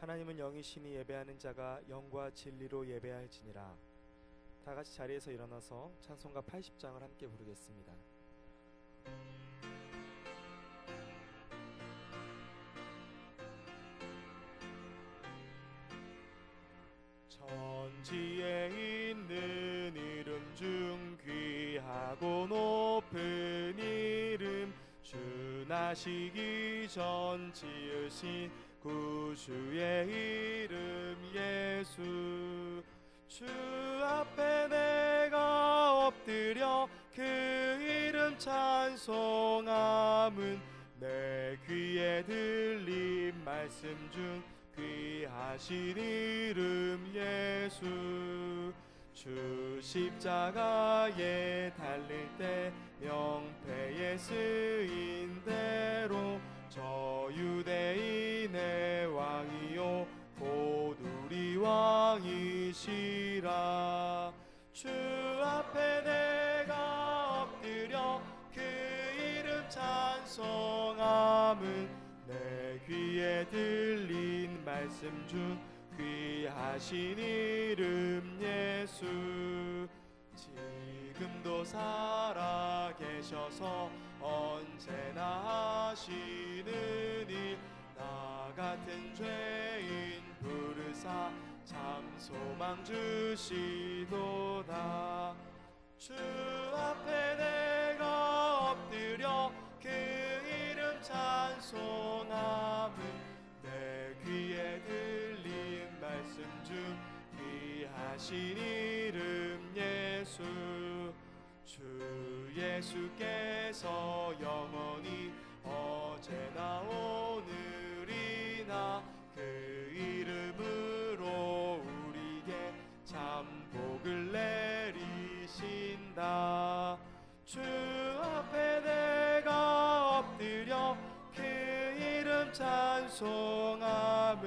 하나님은 영이시니 예배하는 자가 영과 진리로 예배할지니라. 다 같이 자리에서 일어나서 찬송가 80장을 함께 부르겠습니다. 천지에 있는 이름 중 귀하고 높은 이름, 주 나시기 전 지으신 구주의 이름 예수. 주 앞에 내가 엎드려 그 이름 찬송함은 내 귀에 들린 말씀 중 귀하신 이름 예수. 주 십자가에 달릴 때 명패에 쓰인 대로 저 유대인의 왕이요 곧 우리 왕이시라. 주 앞에 내가 엎드려 그 이름 찬송함은 내 귀에 들린 말씀 중 귀하신 이름 예수. 지금도 살아 계셔서 언제나 하시는 일, 나 같은 죄인 부르사 참 소망 주시도다. 주 앞에 내가 엎드려 그 이름 찬송함은 내 귀에 들린 말씀 중 귀하신 이름 예수. 주 예수께서 영원히 어제나 오늘이나 그 이름으로 우리에게 참 복을 내리신다. 주 앞에 내가 엎드려 그 이름 찬송함은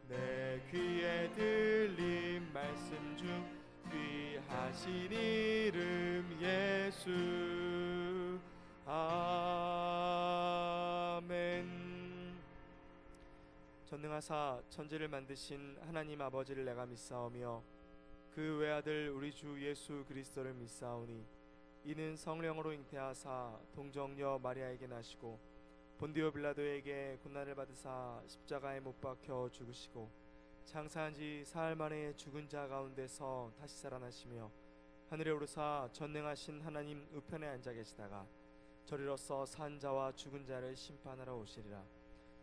내 귀에 들린 말씀 중 귀하신 이름 예수. 아멘. 전능하사 천지를 만드신 하나님 아버지를 내가 믿사오며 그 외아들 우리 주 예수 그리스도를 믿사오니 이는 성령으로 잉태하사 동정녀 마리아에게 나시고 본디오 빌라도에게 고난을 받으사 십자가에 못 박혀 죽으시고 장사한 지 사흘 만에 죽은 자 가운데서 다시 살아나시며 하늘에 오르사 전능하신 하나님 우편에 앉아 계시다가 저리로서 산 자와 죽은 자를 심판하러 오시리라.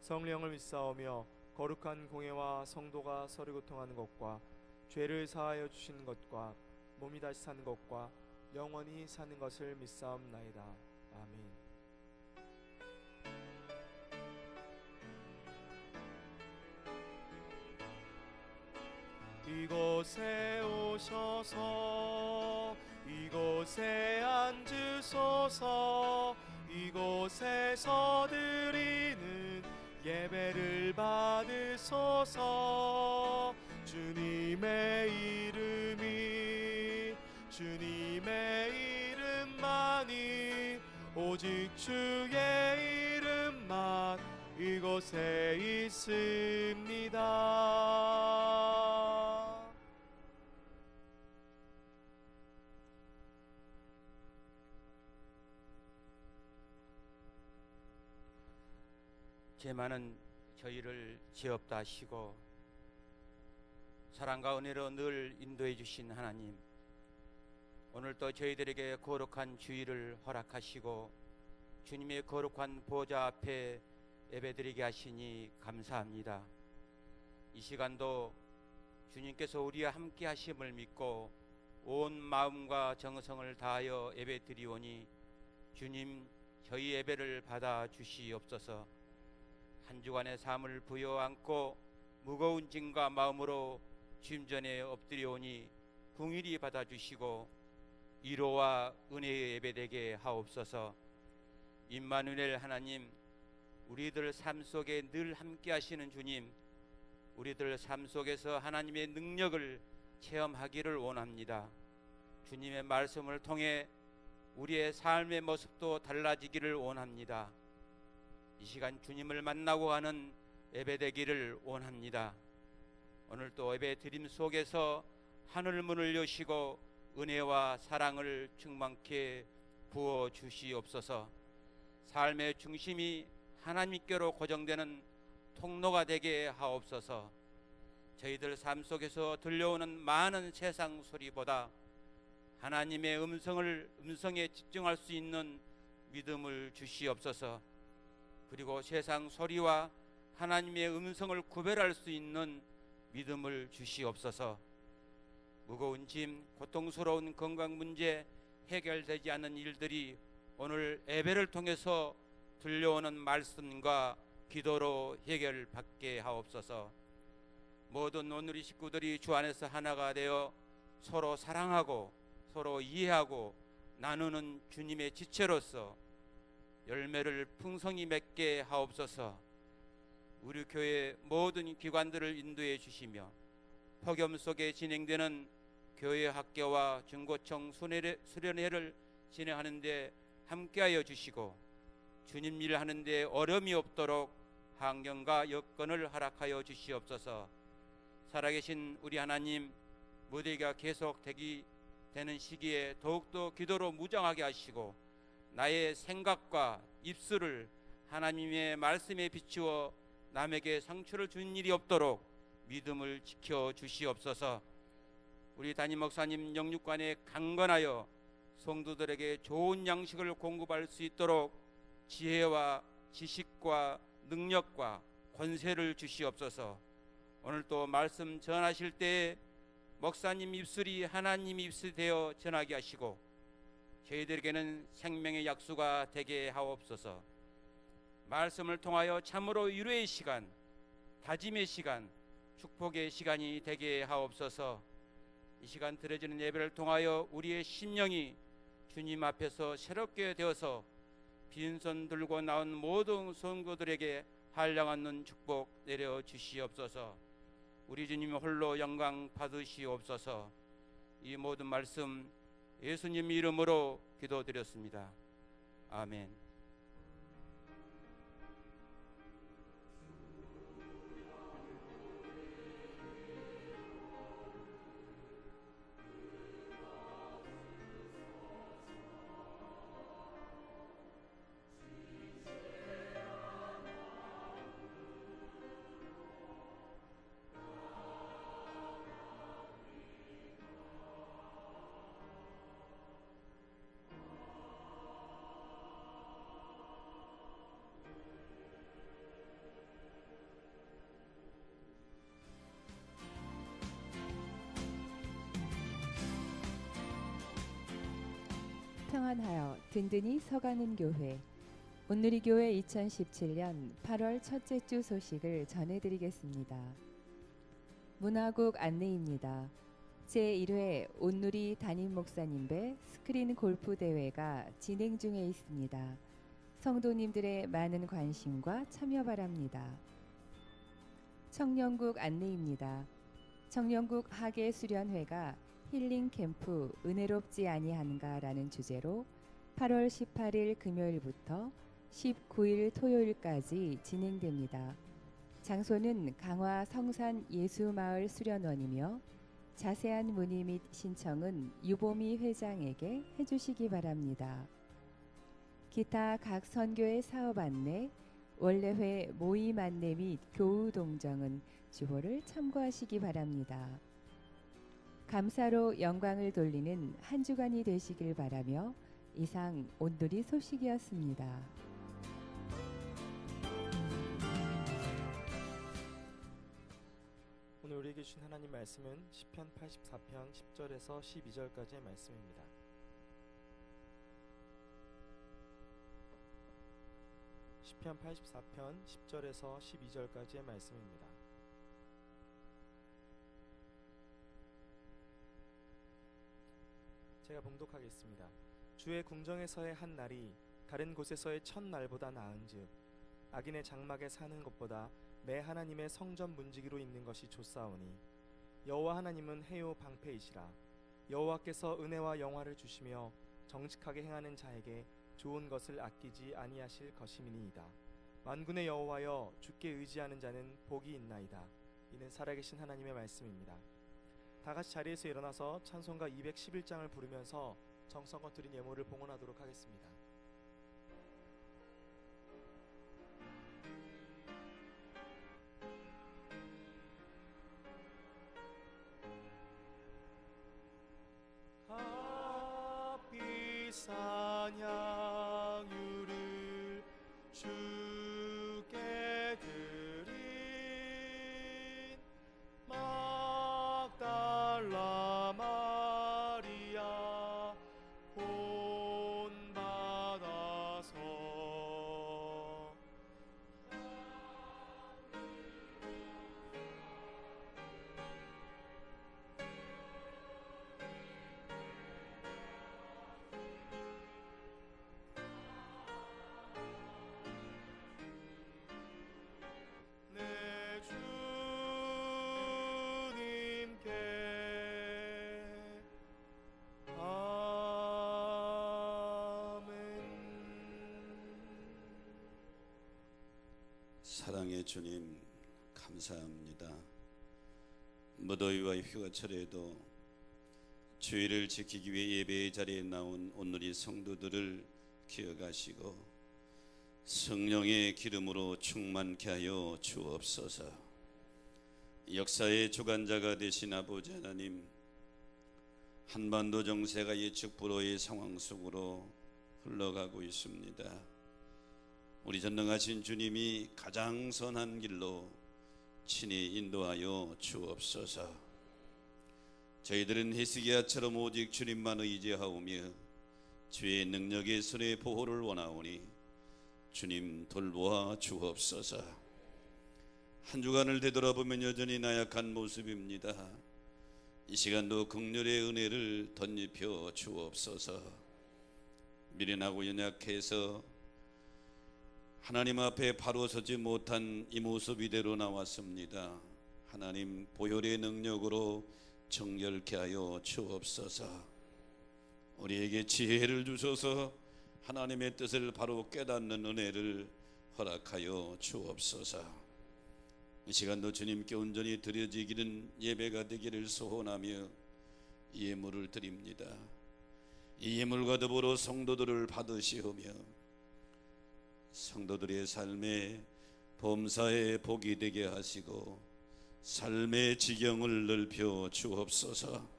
성령을 믿사오며 거룩한 공예와 성도가 서로 교통하는 것과 죄를 사하여 주시는 것과 몸이 다시 사는 것과 영원히 사는 것을 믿사옵나이다. 아멘. 이곳에 오셔서 이곳에 앉으소서. 이곳에서 드리는 예배를 받으소서. 주님의 주님의 이름만이 오직 주의 이름만 이곳에 있습니다. 죄 많은 저희를 죄 없다 하시고 사랑과 은혜로 늘 인도해 주신 하나님, 오늘도 저희들에게 거룩한 주일을 허락하시고 주님의 거룩한 보좌 앞에 예배드리게 하시니 감사합니다. 이 시간도 주님께서 우리와 함께 하심을 믿고 온 마음과 정성을 다하여 예배드리오니 주님, 저희 예배를 받아 주시옵소서. 한 주간의 삶을 부여안고 무거운 짐과 마음으로 주님 전에 엎드려오니 긍휼히 받아주시고 위로와 은혜의 예배되게 하옵소서. 임마누엘 하나님, 우리들 삶 속에 늘 함께 하시는 주님, 우리들 삶 속에서 하나님의 능력을 체험하기를 원합니다. 주님의 말씀을 통해 우리의 삶의 모습도 달라지기를 원합니다. 이 시간 주님을 만나고 가는 예배되기를 원합니다. 오늘 또 예배 드림 속에서 하늘 문을 여시고 은혜와 사랑을 충만케 부어 주시옵소서. 삶의 중심이 하나님께로 고정되는 통로가 되게 하옵소서. 저희들 삶 속에서 들려오는 많은 세상 소리보다 하나님의 음성에 집중할 수 있는 믿음을 주시옵소서. 그리고 세상 소리와 하나님의 음성을 구별할 수 있는 믿음을 주시옵소서. 무거운 짐, 고통스러운 건강 문제, 해결되지 않은 일들이 오늘 예배를 통해서 들려오는 말씀과 기도로 해결받게 하옵소서. 모든 오늘의 식구들이 주 안에서 하나가 되어 서로 사랑하고 서로 이해하고 나누는 주님의 지체로서 열매를 풍성히 맺게 하옵소서. 우리 교회 모든 기관들을 인도해 주시며 폭염 속에 진행되는 교회 학교와 중고청 수련회를 진행하는데 함께하여 주시고 주님 일 하는데 어려움이 없도록 환경과 여건을 허락하여 주시옵소서. 살아계신 우리 하나님, 무대가 계속 되는 시기에 더욱더 기도로 무장하게 하시고 나의 생각과 입술을 하나님의 말씀에 비추어 남에게 상처를 주는 일이 없도록 믿음을 지켜 주시옵소서. 우리 담임 목사님 영육관에 강건하여 성도들에게 좋은 양식을 공급할 수 있도록 지혜와 지식과 능력과 권세를 주시옵소서. 오늘 또 말씀 전하실 때에 목사님 입술이 하나님 입술이 되어 전하게 하시고 저희들에게는 생명의 약수가 되게 하옵소서. 말씀을 통하여 참으로 위로의 시간, 다짐의 시간, 축복의 시간이 되게 하옵소서. 이 시간 드려지는 예배를 통하여 우리의 심령이 주님 앞에서 새롭게 되어서 빈손 들고 나온 모든 성도들에게 한량없는 축복 내려 주시옵소서. 우리 주님 홀로 영광 받으시옵소서. 이 모든 말씀 예수님 이름으로 기도드렸습니다. 아멘. 평안하여 든든히 서가는 교회, 온누리 교회 2017년 8월 첫째 주 소식을 전해드리겠습니다. 문화국 안내입니다. 제1회 온누리 담임 목사님 배 스크린 골프 대회가 진행 중에 있습니다. 성도님들의 많은 관심과 참여 바랍니다. 청년국 안내입니다. 청년국 학예 수련회가 힐링 캠프 은혜롭지 아니한가라는 주제로 8월 18일 금요일부터 19일 토요일까지 진행됩니다. 장소는 강화 성산 예수마을 수련원이며 자세한 문의 및 신청은 유보미 회장에게 해주시기 바랍니다. 기타 각 선교의 사업 안내, 원래회 모임 안내 및 교우 동정은 주보를 참고하시기 바랍니다. 감사로 영광을 돌리는 한 주간이 되시길 바라며 이상 온누리 소식이었습니다. 오늘 우리에게 주신 하나님 말씀은 시편 84편 10절에서 12절까지의 말씀입니다. 시편 84편 10절에서 12절까지의 말씀입니다. 제가 봉독하겠습니다. 주의 궁정에서의 한 날이 다른 곳에서의 첫 날보다 나은즉 악인의 장막에 사는 것보다 내 하나님의 성전 문지기로 있는 것이 좋사오니 여호와 하나님은 해요 방패이시라. 여호와께서 은혜와 영화를 주시며 정직하게 행하는 자에게 좋은 것을 아끼지 아니하실 것임이니이다. 만군의 여호와여, 주께 의지하는 자는 복이 있나이다. 이는 살아계신 하나님의 말씀입니다. 다 같이 자리에서 일어나서 찬송가 211장을 부르면서 정성껏 드린 예물을 봉헌하도록 하겠습니다. 값비 산향유를 주께 드린 막달라 마리아 본받아서 내 주님께 아멘. 사랑의 주님, 감사합니다. 무더위와 휴가철에도 주의를 지키기 위해 예배의 자리에 나온 오늘의 성도들을 기억하시고 성령의 기름으로 충만케 하여 주옵소서. 역사의 주관자가 되신 아버지 하나님, 한반도 정세가 예측 불허의 상황 속으로 흘러가고 있습니다. 우리 전능하신 주님이 가장 선한 길로 친히 인도하여 주옵소서. 저희들은 히스기야처럼 오직 주님만 의지하오며 주의 능력의 손의 보호를 원하오니 주님 돌보아 주옵소서. 한 주간을 되돌아보면 여전히 나약한 모습입니다. 이 시간도 긍휼의 은혜를 덧입혀 주옵소서. 미련하고 연약해서 하나님 앞에 바로 서지 못한 이 모습 이대로 나왔습니다. 하나님 보혈의 능력으로 정결케 하여 주옵소서. 우리에게 지혜를 주셔서 하나님의 뜻을 바로 깨닫는 은혜를 허락하여 주옵소서. 이 시간도 주님께 온전히 드려지기는 예배가 되기를 소원하며 이 예물을 드립니다. 이 예물과 더불어 성도들을 받으시오며 성도들의 삶에 범사에 복이 되게 하시고 삶의 지경을 넓혀 주옵소서.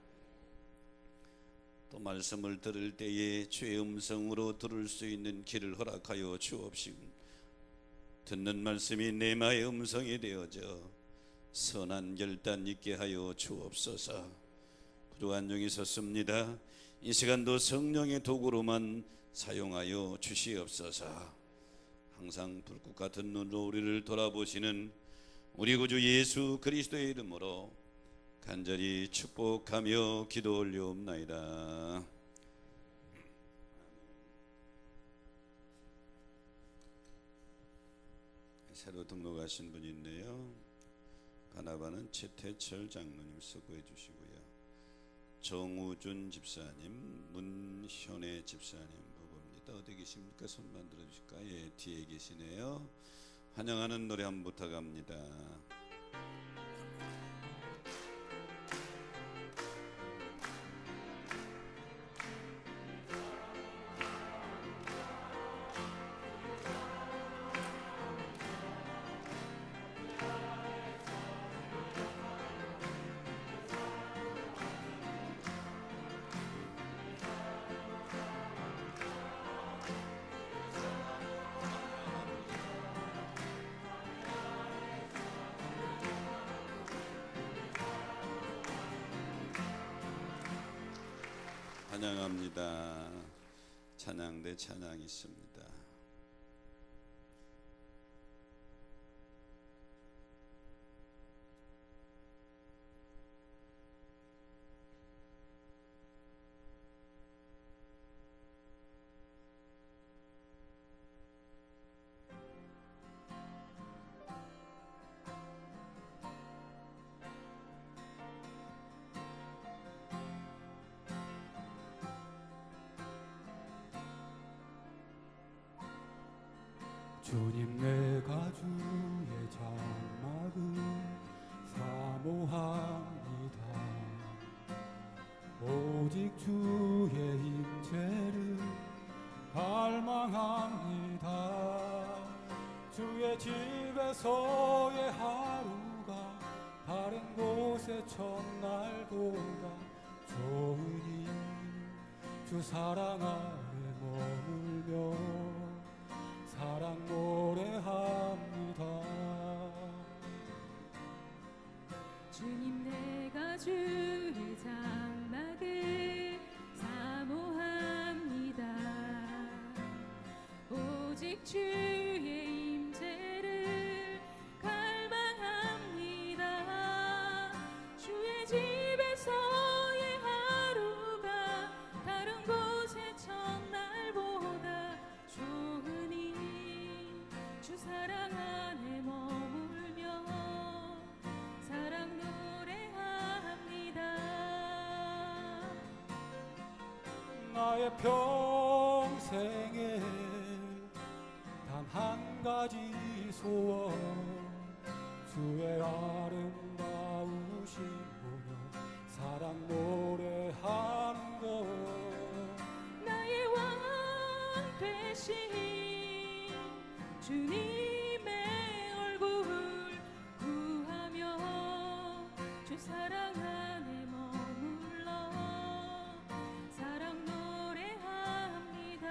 또 말씀을 들을 때에 주의 음성으로 들을 수 있는 길을 허락하여 주옵시고 듣는 말씀이 내 마의 음성이 되어져 선한 결단 있게 하여 주옵소서. 부족한 중이 섰습니다. 이 시간도 성령의 도구로만 사용하여 주시옵소서. 항상 불꽃 같은 눈으로 우리를 돌아보시는 우리 구주 예수 그리스도의 이름으로 간절히 축복하며 기도 올려옵나이다. 새로 등록하신 분이 있네요. 가나바는 최태철 장로님 수고해 주시고요. 정우준 집사님, 문현애 집사님 부부입니다. 어디 계십니까? 손만 들어주실까요? 예, 뒤에 계시네요. 환영하는 노래 한번 부탁합니다. 찬양합니다. 찬양대 찬양이 있습니다. 주님 내가 주의 장막을 주의 임재를 갈망합니다. 주의 집에서의 하루가 다른 곳의 첫날보다 좋으니 주 사랑 안에 머물며 사랑 노래합니다. 주님 내가 주의 장막을 사모합니다. 오직 주의 임재를 갈망합니다. 주의 집에서의 하루가 다른 곳의 첫날보다 좋으니 주 사랑 안에 머물며 사랑 노래합니다. 나의 평생에 단 한 가지 소원, 주의 아름다우신 보며 사랑 노래하는 것. 나의 왕 되신 주님의 얼굴 구하며 주 사랑 안에 머물러 사랑 노래합니다.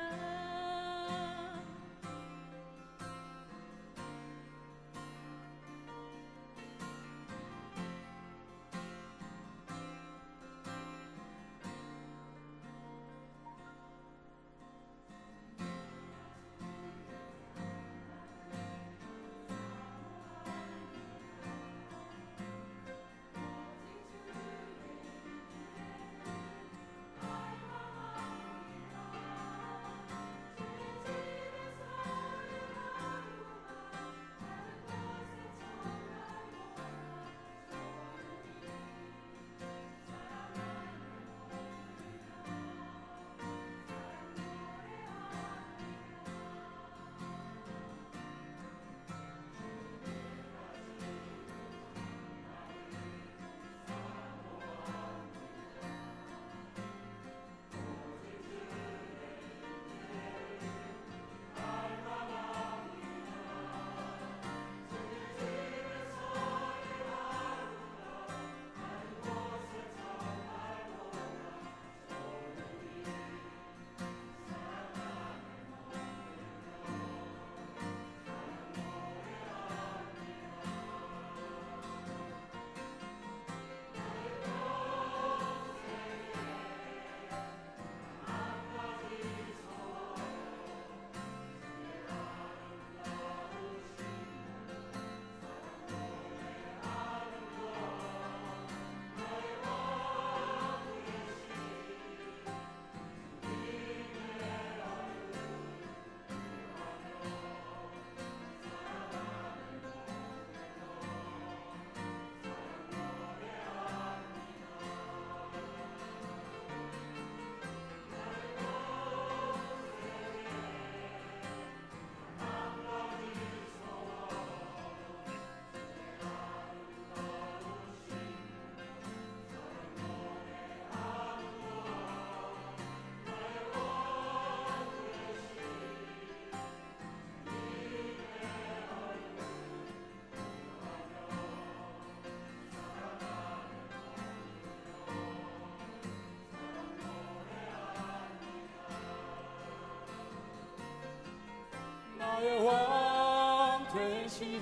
나의 왕 되신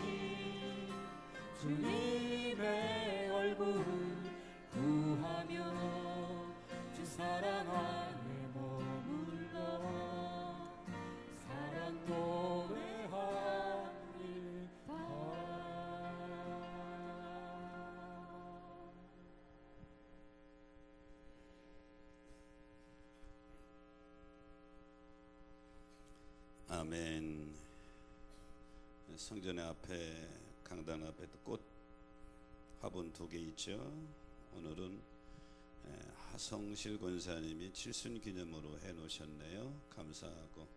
주님의 얼굴을 구하며 주 사랑 안에 머물러 사랑 노래합니다. 아멘. 성전의 앞에, 강단 앞에 꽃 화분 2개 있죠. 오늘은 하성실 권사님이 칠순 기념으로 해놓으셨네요. 감사하고,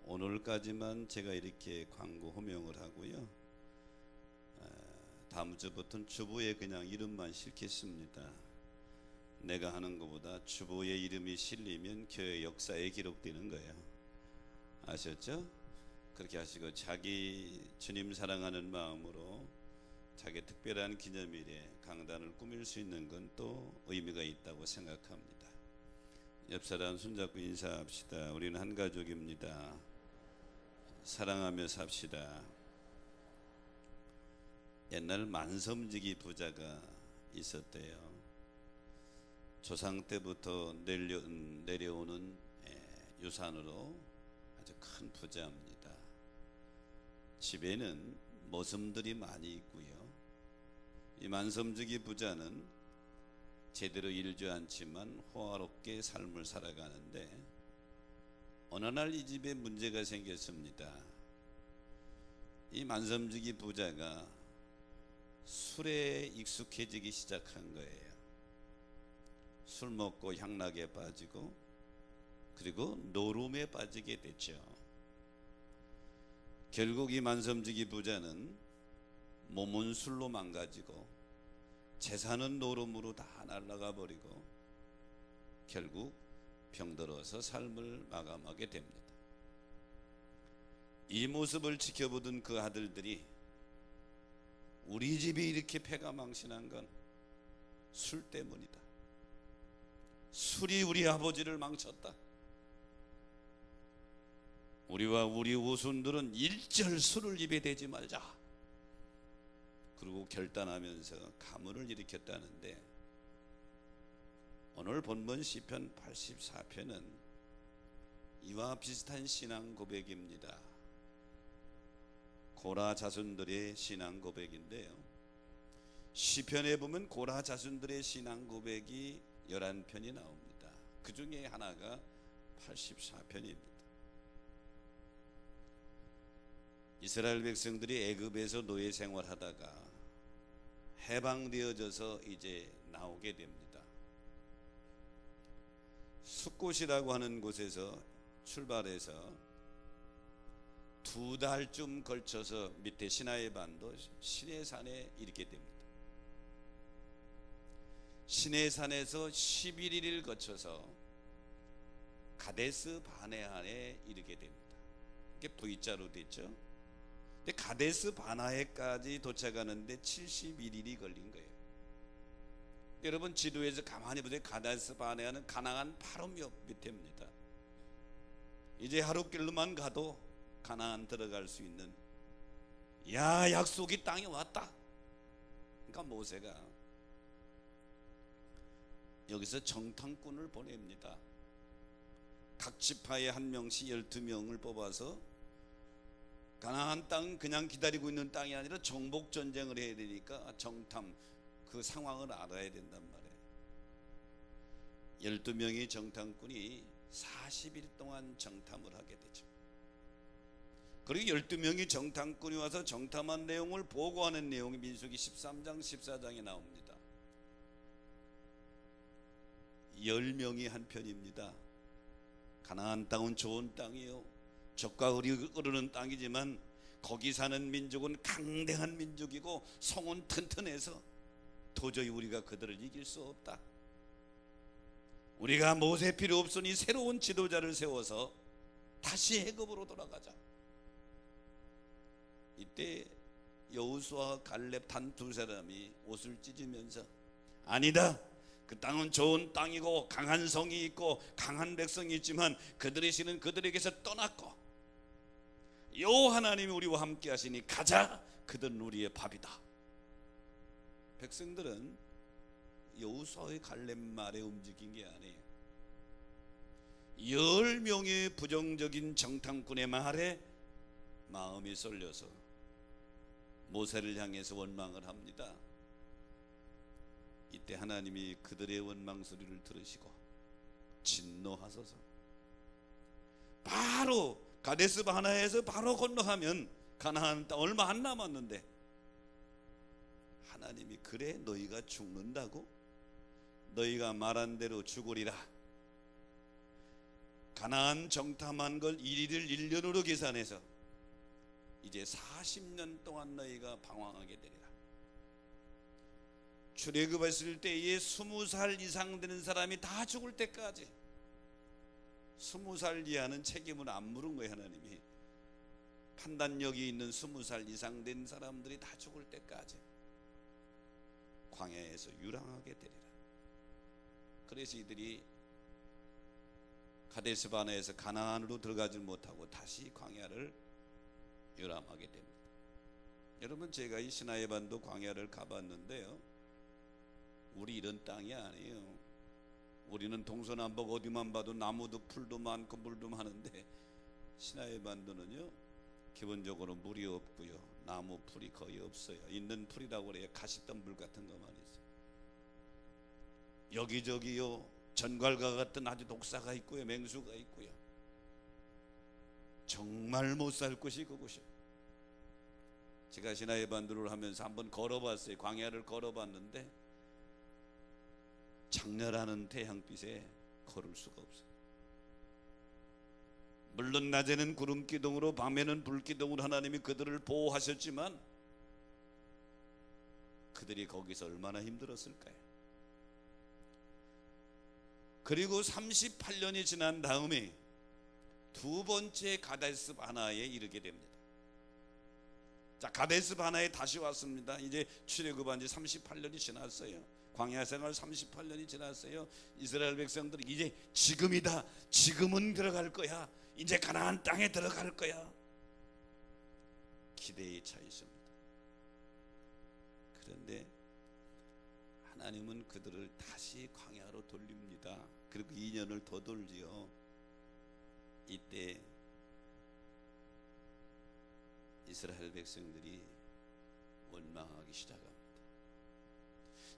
오늘까지만 제가 이렇게 광고 호명을 하고요. 다음 주부터는 주부에 그냥 이름만 실겠습니다. 내가 하는 것보다 주보의 이름이 실리면 교회 역사에 기록되는 거예요. 아셨죠? 그렇게 하시고 자기 주님 사랑하는 마음으로 자기 특별한 기념일에 강단을 꾸밀 수 있는 건 또 의미가 있다고 생각합니다. 옆 사람 손잡고 인사합시다. 우리는 한 가족입니다. 사랑하며 삽시다. 옛날 만섬지기 부자가 있었대요. 조상 때부터 내려오는 유산으로 아주 큰 부자입니다. 집에는 머슴들이 많이 있고요. 이 만섬지기 부자는 제대로 일지 않지만 호화롭게 삶을 살아가는데 어느 날 이 집에 문제가 생겼습니다. 이 만섬지기 부자가 술에 익숙해지기 시작한 거예요. 술 먹고 향락에 빠지고 그리고 노름에 빠지게 됐죠. 결국 이 만섬지기 부자는 몸은 술로 망가지고 재산은 노름으로 다 날아가 버리고 결국 병들어서 삶을 마감하게 됩니다. 이 모습을 지켜보던 그 아들들이 우리 집이 이렇게 패가망신한 건 술 때문이다. 술이 우리 아버지를 망쳤다. 우리와 우리 후손들은 일절 술을 입에 대지 말자. 그리고 결단하면서 가문을 일으켰다는데 오늘 본문 시편 84편은 이와 비슷한 신앙 고백입니다. 고라 자손들의 신앙 고백인데요. 시편에 보면 고라 자손들의 신앙 고백이 11편이 나옵니다. 그 중에 하나가 84편입니다. 이스라엘 백성들이 애굽에서 노예 생활하다가 해방되어져서 이제 나오게 됩니다. 숫곳이라고 하는 곳에서 출발해서 2달쯤 걸쳐서 밑에 시나이 반도 시내산에 이르게 됩니다. 시내산에서 11일을 거쳐서 가데스 바네아에 이르게 됩니다. 이게 V자로 됐죠. 근데 가데스 바네아까지 도착하는데 71일이 걸린 거예요. 여러분 지도에서 가만히 보세요. 가데스 바네아는 가나안 바로 밑에입니다. 이제 하루길로만 가도 가나안 들어갈 수 있는 약속이 땅에 왔다. 그러니까 모세가 여기서 정탐꾼을 보냅니다. 각 지파에 한 명씩 12명을 뽑아서 가나안 땅 그냥 기다리고 있는 땅이 아니라 정복 전쟁을 해야 되니까 정탐 그 상황을 알아야 된단 말이에요. 12명의 정탐꾼이 40일 동안 정탐을 하게 되죠. 그리고 12명의 정탐꾼이 와서 정탐한 내용을 보고하는 내용이 민수기 13장 14장에 나옵니다. 10명이 한 편입니다. 가나안 땅은 좋은 땅이요, 젖과 을이 흐르는 땅이지만 거기 사는 민족은 강대한 민족이고 성은 튼튼해서 도저히 우리가 그들을 이길 수 없다. 우리가 모세 필요 없으니 새로운 지도자를 세워서 다시 애굽으로 돌아가자. 이때 여호수아와 갈렙 단 두 사람이 옷을 찢으면서 아니다, 그 땅은 좋은 땅이고 강한 성이 있고 강한 백성이 있지만 그들의 신은 그들에게서 떠났고 여호와 하나님이 우리와 함께 하시니 가자, 그들은 우리의 밥이다. 백성들은 여호수아의 갈렙 말에 움직인 게 아니에요. 10명의 부정적인 정탐꾼의 말에 마음이 쏠려서 모세를 향해서 원망을 합니다. 이때 하나님이 그들의 원망 소리를 들으시고 진노하소서. 바로 가데스 바네아에서 바로 건너가면 가나안 땅 얼마 안 남았는데 하나님이 그래 너희가 죽는다고? 너희가 말한 대로 죽으리라. 가나안 정탐한 걸 1일을 1년으로 계산해서 이제 40년 동안 너희가 방황하게 되리라. 출애굽했을 때에 20살 이상 되는 사람이 다 죽을 때까지 20살 이하는 책임을 안 물은 거예요. 하나님이 판단력이 있는 20살 이상 된 사람들이 다 죽을 때까지 광야에서 유랑하게 되리라. 그래서 이들이 가데스 바네에서 가나안으로 들어가지 못하고 다시 광야를 유람하게 됩니다. 여러분, 제가 이 시나이 반도 광야를 가봤는데요, 우리 이런 땅이 아니에요. 우리는 동서남북 어디만 봐도 나무도 풀도 많고 물도 많은데 시나이 반도는요 기본적으로 물이 없고요, 나무 풀이 거의 없어요. 있는 풀이라고 그래요. 가시덤불 같은 것만 있어요. 여기저기요 전갈과 같은 아주 독사가 있고요, 맹수가 있고요. 정말 못 살 곳이 그곳이에요. 제가 시나이 반도를 하면서 한번 걸어봤어요. 광야를 걸어봤는데 장렬하는 태양빛에 걸을 수가 없어요. 물론 낮에는 구름 기둥으로 밤에는 불 기둥으로 하나님이 그들을 보호하셨지만 그들이 거기서 얼마나 힘들었을까요? 그리고 38년이 지난 다음에 두 번째 가데스 바나에 이르게 됩니다. 자, 가데스 바나에 다시 왔습니다. 이제 출애굽한 지 38년이 지났어요. 광야 생활 38년이 지났어요. 이스라엘 백성들이 이제 지금이다, 지금은 들어갈 거야, 이제 가나안 땅에 들어갈 거야, 기대에 차 있습니다. 그런데 하나님은 그들을 다시 광야로 돌립니다. 그리고 2년을 더 돌지요. 이때 이스라엘 백성들이 원망하기 시작합니다.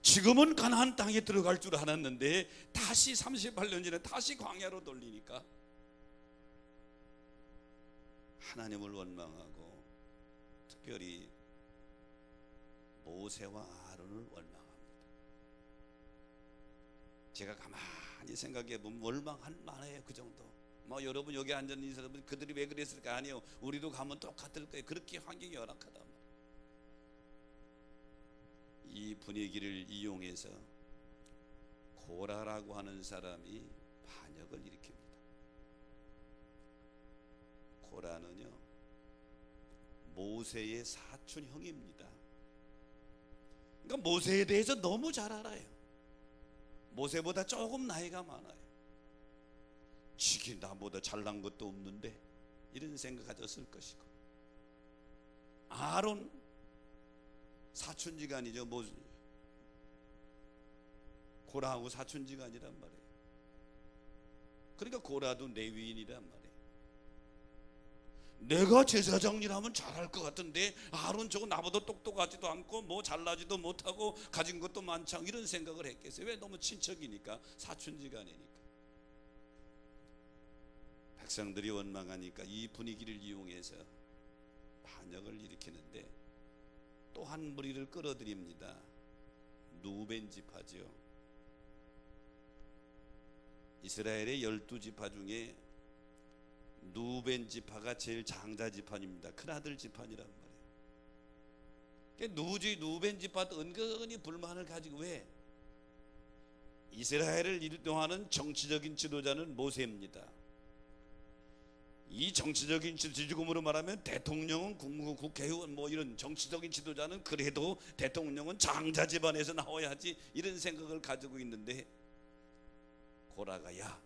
지금은 가나안 땅에 들어갈 줄 알았는데 다시 38년 전에 다시 광야로 돌리니까 하나님을 원망하고 특별히 모세와 아론을 원망합니다. 제가 가만히 생각해 보면 원망할 만해요. 그 정도. 뭐 여러분 여기 앉아 있는 사람은 그들이 왜 그랬을까? 아니요, 우리도 가면 똑같을 거예요. 그렇게 환경이 열악하단 말이에요. 이 분위기를 이용해서 고라라고 하는 사람이 반역을 일으킵니다. 고라는요 모세의 사촌 형입니다. 그러니까 모세에 대해서 너무 잘 알아요. 모세보다 조금 나이가 많아요. 지기 나보다 잘난 것도 없는데 이런 생각 가졌을 것이고, 아론 사촌지간이죠. 뭐 고라하고 사촌지간이란 말이에요. 그러니까 고라도 레위인이란 말이에요. 내가 제사장이라면 잘할 것 같은데 아론 저거 나보다 똑똑하지도 않고 뭐 잘나지도 못하고 가진 것도 많지 않고 이런 생각을 했겠어요. 왜? 너무 친척이니까, 사촌지간이니까. 백성들이 원망하니까 이 분위기를 이용해서 반역을 일으키는데 또 한 무리를 끌어들입니다. 루벤 지파죠. 이스라엘의 12지파 중에 루벤 지파가 제일 장자 지파입니다. 큰아들 지파이란 말이에요. 루벤 지파도 은근히 불만을 가지고, 왜? 이스라엘을 인도하는 정치적인 지도자는 모세입니다. 이 정치적인 지금으로 말하면 대통령은 국회의원 뭐 이런 정치적인 지도자는 그래도 대통령은 장자 집안에서 나와야지, 이런 생각을 가지고 있는데 고라가 야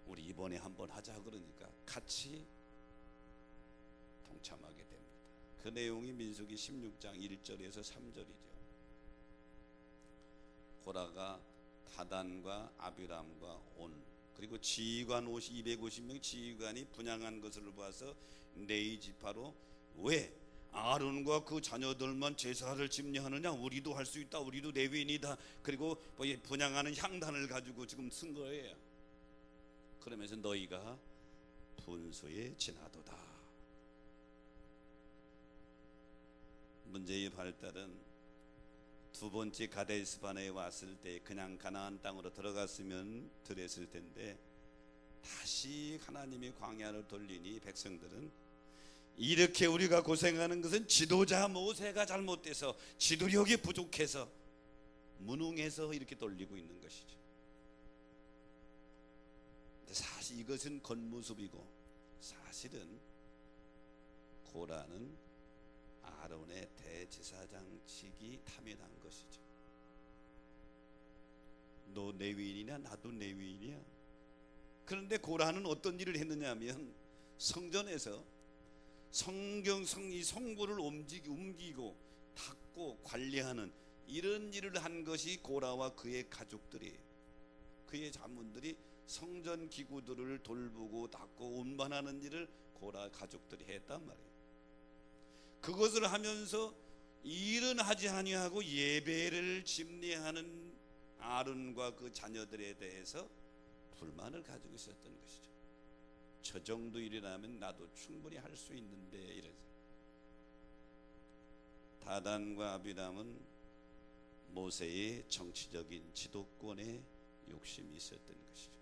우리 이번에 한번 하자 그러니까 같이 동참하게 됩니다. 그 내용이 민수기 16장 1절에서 3절이죠. 고라가 다단과 아비람과 온 그리고 지휘관 250명 지휘관이 분향한 것을 봐서 네이 지파로, 왜 아론과 그 자녀들만 제사를 집례하느냐, 우리도 할 수 있다, 우리도 레위인이다, 그리고 분향하는 향단을 가지고 지금 쓴 거예요. 그러면서 너희가 분수에 지나도다. 문제의 발달은 두 번째 가데스 바네에 왔을 때 그냥 가나안 땅으로 들어갔으면 들었을 텐데 다시 하나님이 광야를 돌리니 백성들은 이렇게 우리가 고생하는 것은 지도자 모세가 잘못돼서, 지도력이 부족해서 무능해서 이렇게 돌리고 있는 것이죠. 근데 사실 이것은 겉모습이고 사실은 고라는 아론의 대제사장직이 탐해난 것이죠. 너 레위인이냐 나도 레위인이야. 그런데 고라는 어떤 일을 했느냐 하면 성전에서 이 성부를 옮기고 닦고 관리하는 이런 일을 한 것이 고라와 그의 가족들이, 그의 자문들이 성전 기구들을 돌보고 닦고 운반하는 일을 고라 가족들이 했단 말이에요. 그것을 하면서 일은 하지 아니하고 예배를 집례하는 아론과 그 자녀들에 대해서 불만을 가지고 있었던 것이죠. 저 정도 일이라면 나도 충분히 할 수 있는데 이래서 다단과 아비람은 모세의 정치적인 지도권에 욕심이 있었던 것이죠.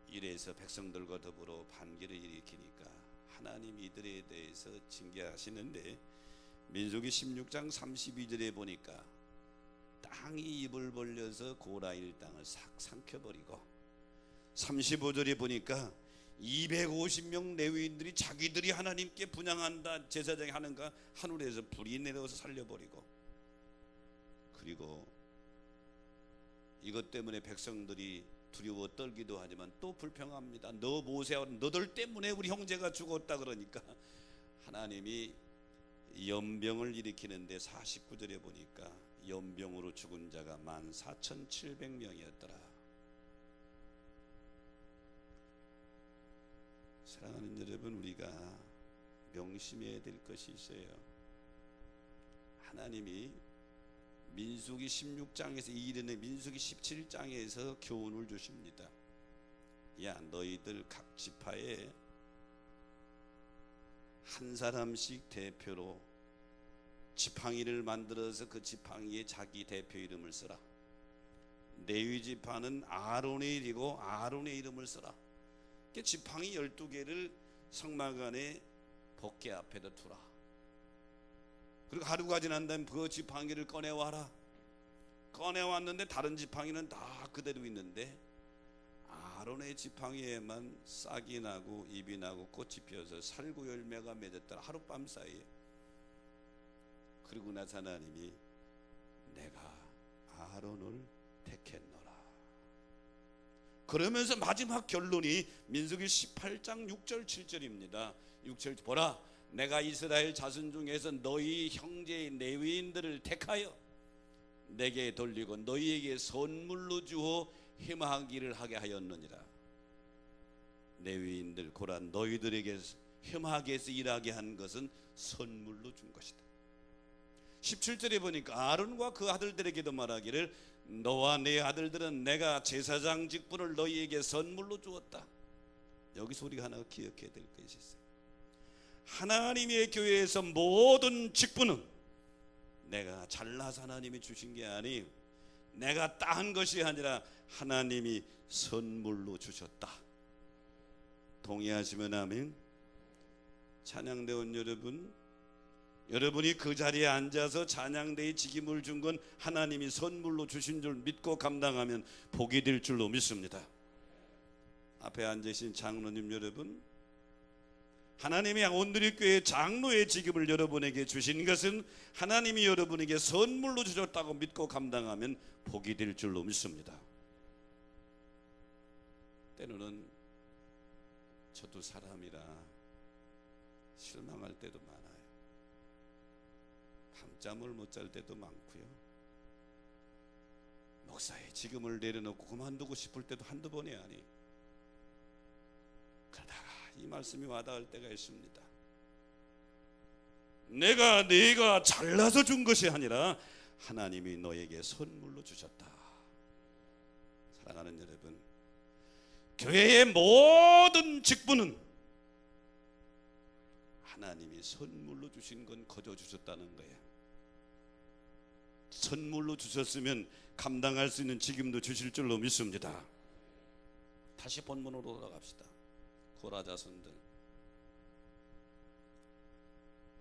이래서 백성들과 더불어 반기를 일으키니까 하나님이 이들에 대해서 징계하시는데 민수기 16장 32절에 보니까 땅이 입을 벌려서 고라 일당을 싹 삼켜버리고 35절에 보니까 250명 레위인들이 자기들이 하나님께 분향한다 제사장이 하는가 하늘에서 불이 내려서 살려버리고, 그리고 이것 때문에 백성들이 두려워 떨기도 하지만 또 불평합니다. 너 모세와 너들 때문에 우리 형제가 죽었다. 그러니까 하나님이 연병을 일으키는데 49절에 보니까 연병으로 죽은 자가 14,700명이었더라. 사랑하는 여러분, 우리가 명심해야 될 것이 있어요. 하나님이 민수기 16장에서 이르는 민수기 17장에서 교훈을 주십니다. 야, 너희들 각 지파에 한 사람씩 대표로 지팡이를 만들어서 그 지팡이에 자기 대표 이름을 써라. 레위 지파는 아론의 일이고 아론의 이름을 써라. 지팡이 12개를 성막 안에 법궤 앞에다 두라. 그리고 하루가 지난 다음에 그 지팡이를 꺼내와라. 꺼내왔는데 다른 지팡이는 다 그대로 있는데 아론의 지팡이에만 싹이 나고 잎이 나고 꽃이 피어서 살구 열매가 맺었더라. 하룻밤 사이에. 그리고 나서 하나님이 내가 아론을 택했노라. 그러면서 마지막 결론이 민수기 18장 6절 7절입니다. 6절 보라, 내가 이스라엘 자손 중에서 너희 형제의 레위인들을 택하여 내게 돌리고 너희에게 선물로 주어 혐하기를 하게 하였느니라. 레위인들 고라 너희들에게 혐하게 해서 일하게 한 것은 선물로 준 것이다. 17절에 보니까 아론과 그 아들들에게도 말하기를 너와 네 아들들은 내가 제사장 직분을 너희에게 선물로 주었다. 여기서 우리가 하나 기억해야 될 것이 있어요. 하나님의 교회에서 모든 직분은 내가 잘나서 하나님이 주신 게 아니에요. 내가 딴 것이 아니라 하나님이 선물로 주셨다. 동의하시면 아멘. 찬양대원 여러분, 여러분이 그 자리에 앉아서 찬양대의 직임을 준 건 하나님이 선물로 주신 줄 믿고 감당하면 복이 될 줄로 믿습니다. 앞에 앉으신 장로님 여러분, 하나님이 온누리교회 장로의 직임을 여러분에게 주신 것은 하나님이 여러분에게 선물로 주셨다고 믿고 감당하면 복이 될 줄로 믿습니다. 때로는 저도 사람이라 실망할 때도 많아요. 밤잠을 못 잘 때도 많고요. 목사의 직임을 내려놓고 그만두고 싶을 때도 한두 번이 아니. 그러다가 이 말씀이 와닿을 때가 있습니다. 내가 잘나서 준 것이 아니라 하나님이 너에게 선물로 주셨다. 사랑하는 여러분, 교회의 모든 직분은 하나님이 선물로 주신 건 거저 주셨다는 거예요. 선물로 주셨으면 감당할 수 있는 직임도 주실 줄로 믿습니다. 다시 본문으로 돌아갑시다. 고라 자손들.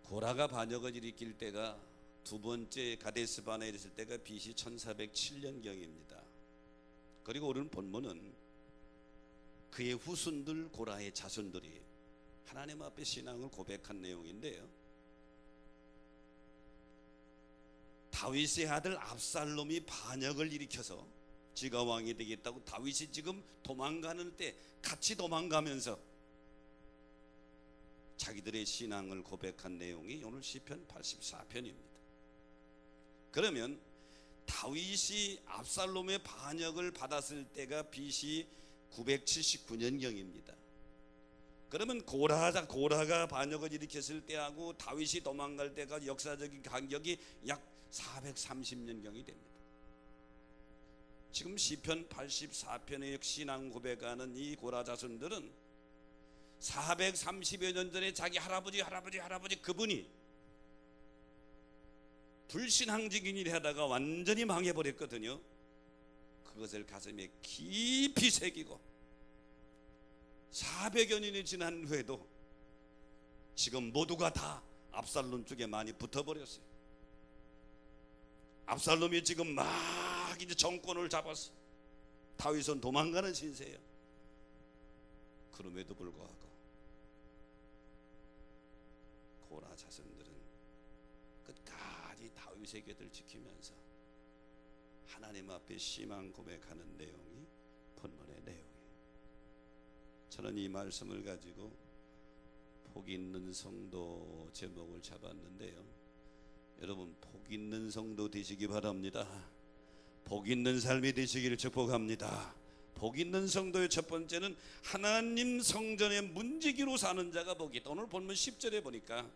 고라가 반역을 일으킬 때가 두 번째 가데스 바네에 있을 때가 BC 1407년경입니다. 그리고 오늘 본문은 그의 후손들 고라의 자손들이 하나님 앞에 신앙을 고백한 내용인데요, 다윗의 아들 압살롬이 반역을 일으켜서 지가 왕이 되겠다고 다윗이 지금 도망가는 때 같이 도망가면서 자기들의 신앙을 고백한 내용이 오늘 시편 84편입니다. 그러면 다윗이 압살롬의 반역을 받았을 때가 BC 979년경입니다. 그러면 고라가 반역을 일으켰을 때하고 다윗이 도망갈 때가 역사적인 간격이 약 430년경이 됩니다. 지금 시편 84편의 신앙 고백하는 이 고라 자손들은 430여 년 전에 자기 할아버지 그분이 불신앙적인 일을 하다가 완전히 망해버렸거든요. 그것을 가슴에 깊이 새기고 400여 년이 지난 후에도 지금 모두가 다 압살롬 쪽에 많이 붙어버렸어요. 압살롬이 지금 막 이제 정권을 잡았어. 다윗은 도망가는 신세예요. 그럼에도 불구하고 고라 자손들은 끝까지 다윗의 곁을 지키면서 하나님 앞에 신앙 고백하는 내용이 본문의 내용이에요. 저는 이 말씀을 가지고 복 있는 성도 제목을 잡았는데요, 여러분 복 있는 성도 되시기 바랍니다. 복 있는 삶이 되시기를 축복합니다. 복 있는 성도의 첫 번째는 하나님 성전의 문지기로 사는 자가 복이 있다. 오늘 본문 10절에 보니까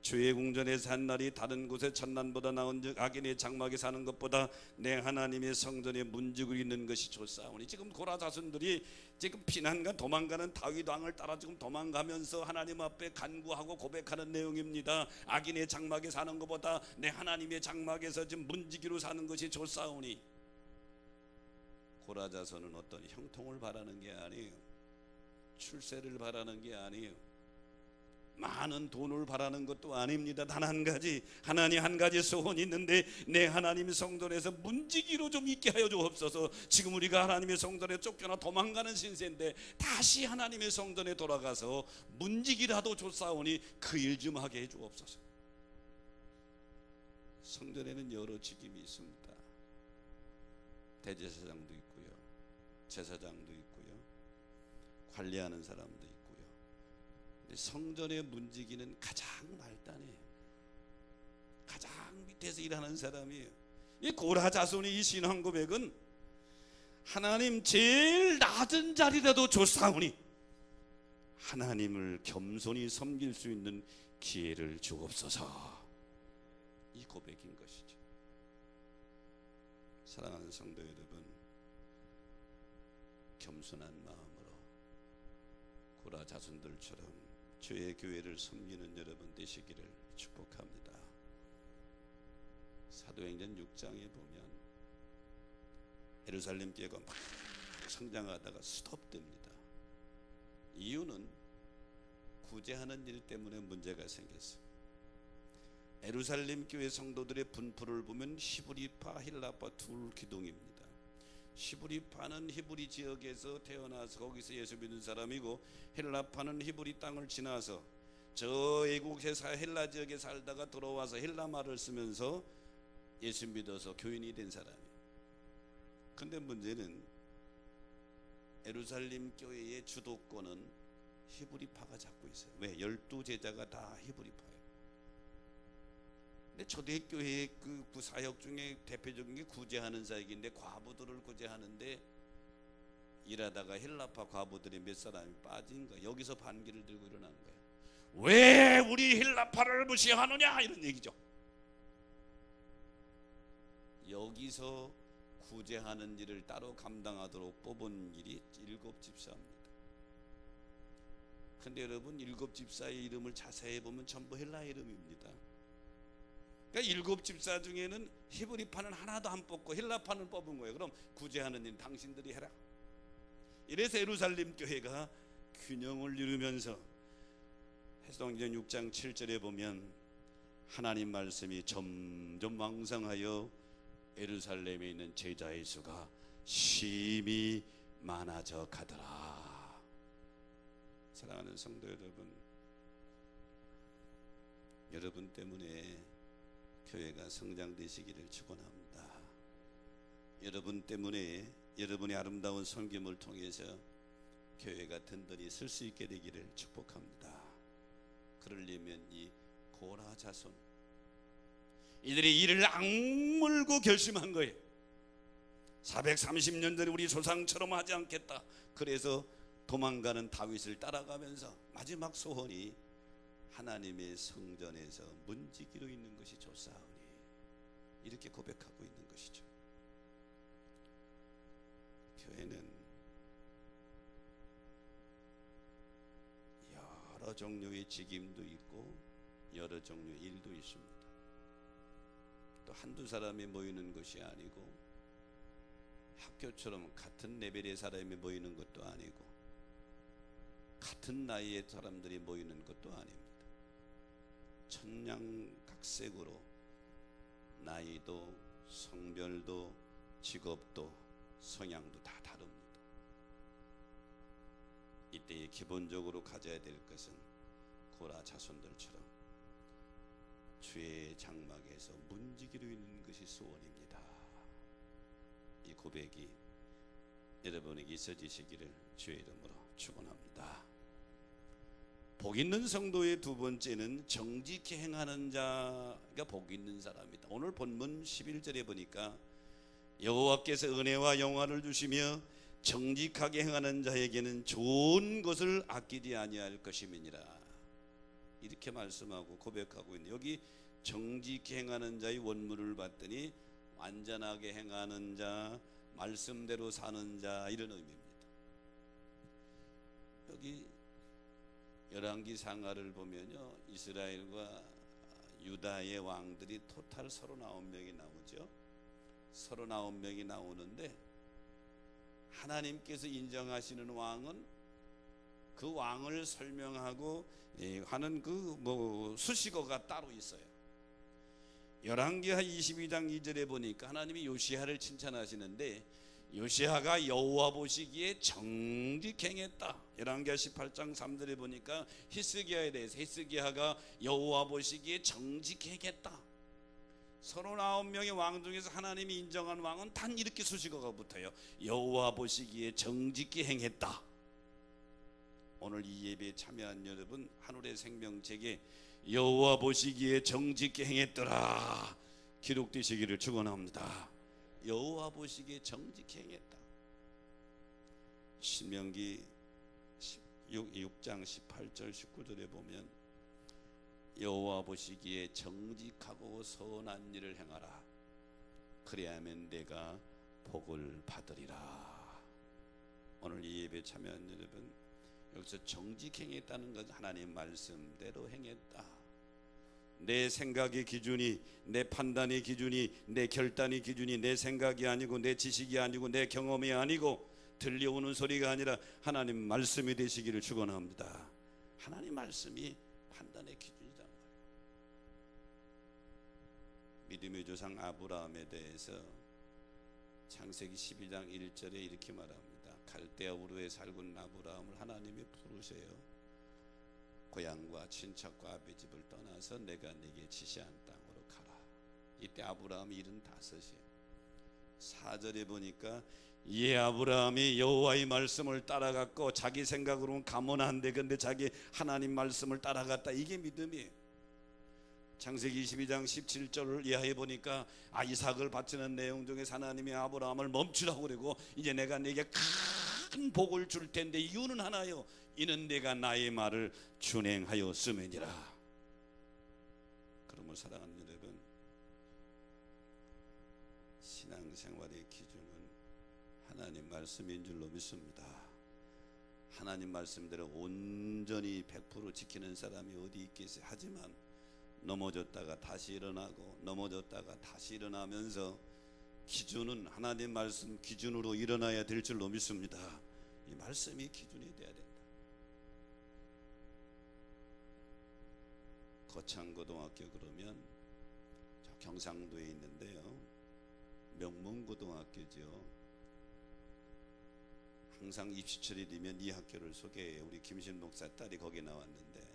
주의 궁전에 산 날이 다른 곳의 천난보다 나은즉 악인의 장막에 사는 것보다 내 하나님의 성전에 문지기로 있는 것이 좋사오니. 지금 고라 자손들이 지금 피난과 도망가는 다윗 왕을 따라 지금 도망가면서 하나님 앞에 간구하고 고백하는 내용입니다. 악인의 장막에 사는 것보다 내 하나님의 장막에서 지금 문지기로 사는 것이 좋사오니. 고라 자손은 어떤 형통을 바라는 게 아니에요. 출세를 바라는 게 아니에요. 많은 돈을 바라는 것도 아닙니다. 단 한 가지, 하나님 한 가지 소원이 있는데 내 하나님의 성전에서 문지기로 좀 있게 하여 주옵소서. 지금 우리가 하나님의 성전에 쫓겨나 도망가는 신세인데 다시 하나님의 성전에 돌아가서 문지기라도 줬사오니 그 일 좀 하게 해 주옵소서. 성전에는 여러 직임이 있습니다. 대제사장도 있고요, 제사장도 있고요, 관리하는 사람도 있고요. 성전의 문지기는 가장 말단이에요. 가장 밑에서 일하는 사람이에요. 이 고라 자손의 이 신앙 고백은 하나님 제일 낮은 자리라도 좋사오니 하나님을 겸손히 섬길 수 있는 기회를 주옵소서. 이 고백인 것이죠. 사랑하는 성도 여러분, 겸손한 마음으로 고라 자손들처럼 주의 교회를 섬기는 여러분 되시기를 축복합니다. 사도행전 6장에 보면 예루살렘 교회가 막 성장하다가 스톱됩니다. 이유는 구제하는 일 때문에 문제가 생겼어요. 예루살렘 교회 성도들의 분포를 보면 히브리파, 헬라파 둘 기둥입니다. 히브리파는 히브리 지역에서 태어나서 거기서 예수 믿는 사람이고, 헬라파는 히브리 땅을 지나서 저 애국의 헬라 지역에 살다가 들어와서 헬라 말을 쓰면서 예수 믿어서 교인이 된 사람이에요. 근데 문제는 예루살렘 교회의 주도권은 히브리파가 잡고 있어요. 왜? 12제자가 다 히브리파예요. 근데 초대교회의 그 사역 중에 대표적인 게 구제하는 사역인데, 과부들을 구제하는데 일하다가 헬라파 과부들이 몇 사람이 빠진 거예요. 여기서 반기를 들고 일어난 거예요. 왜 우리 헬라파를 무시하느냐, 이런 얘기죠. 여기서 구제하는 일을 따로 감당하도록 뽑은 일이 7집사입니다. 근데 여러분, 7집사의 이름을 자세히 보면 전부 헬라 이름입니다. 그러니까 7집사 중에는 히브리파는 하나도 안 뽑고 헬라파는 뽑은 거예요. 그럼 구제하는 일 당신들이 해라. 이래서 예루살렘 교회가 균형을 이루면서 사도행전 6장 7절에 보면 하나님 말씀이 점점 왕성하여 예루살렘에 있는 제자의 수가 심히 많아져 가더라. 사랑하는 성도 여러분, 여러분 때문에 교회가 성장되시기를 축원합니다. 여러분 때문에 여러분의 아름다운 섬김을 통해서 교회가 든든히 설 수 있게 되기를 축복합니다. 그러려면 이 고라 자손, 이들이 이를 악물고 결심한 거예요. 430년 전에 우리 조상처럼 하지 않겠다. 그래서 도망가는 다윗을 따라가면서 마지막 소원이 하나님의 성전에서 문지기로 있는 것이 좋사오니, 이렇게 고백하고 있는 것이죠. 교회는 여러 종류의 직임도 있고 여러 종류의 일도 있습니다. 또 한두 사람이 모이는 것이 아니고 학교처럼 같은 레벨의 사람이 모이는 것도 아니고 같은 나이의 사람들이 모이는 것도 아닙니다. 천냥각색으로 나이도 성별도 직업도 성향도 다 다릅니다. 이때에 기본적으로 가져야 될 것은 고라 자손들처럼 주의 장막에서 문지기로 있는 것이 소원입니다. 이 고백이 여러분에게 있어지시기를 주의 이름으로 축원합니다. 복 있는 성도의 두 번째는 정직히 행하는 자가 복 있는 사람이다. 오늘 본문 11절에 보니까 여호와께서 은혜와 영화를 주시며 정직하게 행하는 자에게는 좋은 것을 아끼지 아니할 것임이니라, 이렇게 말씀하고 고백하고 있는, 여기 정직히 행하는 자의 원문을 봤더니 완전하게 행하는 자, 말씀대로 사는 자, 이런 의미입니다. 여기 열왕기 상하를 보면요, 이스라엘과 유다의 왕들이 토탈 39명이 나오죠. 39명이 나오는데 하나님께서 인정하시는 왕은 그 왕을 설명하고 하는 그 수식어가 따로 있어요. 열왕기하 22장 2절에 보니까 하나님이 요시야를 칭찬하시는데, 요시야가 여호와 보시기에 정직행했다. 열왕기하 18장 3절에 보니까 히스기야에 대해서 히스기야가 여호와 보시기에 정직행했다. 39명의 왕 중에서 하나님이 인정한 왕은 단 이렇게 수식어가 붙어요. 여호와 보시기에 정직히 행했다. 오늘 이 예배에 참여한 여러분, 하늘의 생명책에 여호와 보시기에 정직히 행했더라 기록되시기를 축원합니다. 여호와 보시기에 정직히 행했다. 신명기 6장 18절 19절에 보면 여호와 보시기에 정직하고 선한 일을 행하라. 그리하면 내가 복을 받으리라. 오늘 이 예배에 참여한 여러분, 여기서 정직 행했다는 것은 하나님 말씀대로 행했다. 내 생각의 기준이, 내 판단의 기준이, 내 결단의 기준이 내 생각이 아니고 내 지식이 아니고 내 경험이 아니고 들려오는 소리가 아니라 하나님 말씀이 되시기를 축원합니다. 하나님 말씀이 판단의 기준이란 말이에요. 믿음의 조상 아브라함에 대해서 창세기 12장 1절에 이렇게 말합니다. 갈대아 우르에 살고 있는 아브라함을 하나님이 부르세요. 고향과 친척과 아비 집을 떠나서 내가 네게 지시한 땅으로 가라. 이때 아브라함이 75이에요. 4절에 보니까 아브라함이 여호와의 말씀을 따라갔고 자기 생각으로는 가면 안 돼. 근데 자기 하나님 말씀을 따라갔다. 이게 믿음이에요. 창세기 22장 17절을 이하해 보니까 이삭을 바치는 내용 중에 하나님이 아브라함을 멈추라고 그러고 이제 내가 네게 큰 복을 줄 텐데 이유는 하나요. 이는 내가 나의 말을 준행하였음이니라. 그러므로 사랑하는 여러분, 신앙생활의 기준은 하나님 말씀인 줄로 믿습니다. 하나님 말씀대로 온전히 100% 지키는 사람이 어디 있겠어요. 하지만 넘어졌다가 다시 일어나고 넘어졌다가 다시 일어나면서 기준은 하나님 말씀 기준으로 일어나야 될 줄로 믿습니다. 이 말씀이 기준이 돼야 된다. 거창고등학교 그러면 저 경상도에 있는데요, 명문고등학교죠. 항상 입시철이 되면 이 학교를 소개해요. 우리 김신 목사 딸이 거기 나왔는데,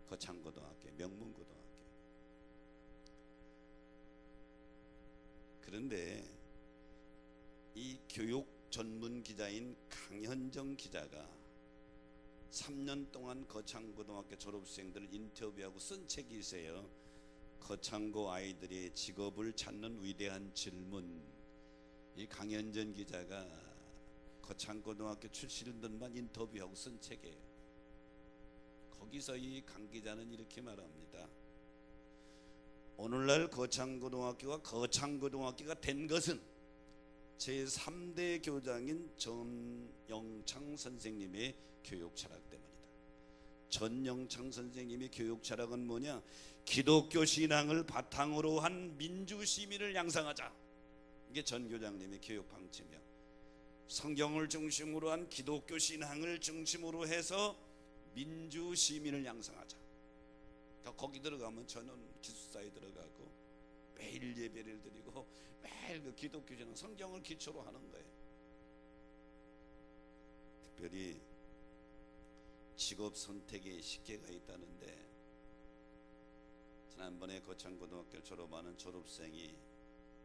거창고등학교, 명문고등학교. 그런데 이 교육 전문 기자인 강현정 기자가 3년 동안 거창고등학교 졸업생들을 인터뷰하고 쓴 책이 있어요. 거창고 아이들의 직업을 찾는 위대한 질문. 이 강현정 기자가 거창고등학교 출신들만 인터뷰하고 쓴 책이에요. 거기서 이 강 기자는 이렇게 말합니다. 오늘날 거창고등학교가 거창고등학교가 된 것은 제3대 교장인 전영창 선생님의 교육 철학 때문이다. 전영창 선생님의 교육 철학은 뭐냐? 기독교 신앙을 바탕으로 한 민주시민을 양성하자. 이게 전 교장님의 교육 방침이야. 성경을 중심으로 한 기독교 신앙을 중심으로 해서 민주시민을 양성하자. 그러니까 거기 들어가면 저는 기숙사에 들어가고 매일 예배를 드리고 매일 그 기독교 신앙 성경을 기초로 하는 거예요. 특별히 직업 선택에 식계가 있다는데, 지난번에 거창고등학교 졸업하는 졸업생이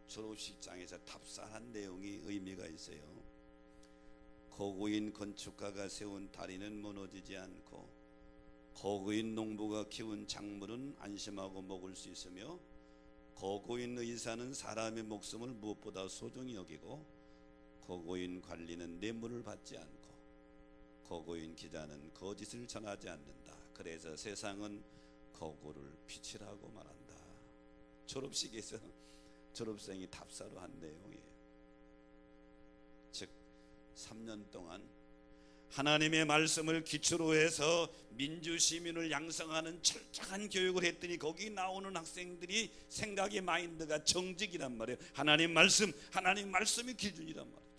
졸업식장에서 답사한 내용이 의미가 있어요. 고고인 건축가가 세운 다리는 무너지지 않고 고고인 농부가 키운 작물은 안심하고 먹을 수 있으며 고고인 의사는 사람의 목숨을 무엇보다 소중히 여기고 고고인 관리는 뇌물을 받지 않고 고고인 기자는 거짓을 전하지 않는다. 그래서 세상은 고고를 빛이라고 말한다. 졸업식에서 졸업생이 답사로 한 내용이에요. 즉 3년 동안 하나님의 말씀을 기초로 해서 민주시민을 양성하는 철저한 교육을 했더니 거기 나오는 학생들이 생각의 마인드가 정직이란 말이에요. 하나님 말씀이 기준이란 말이죠.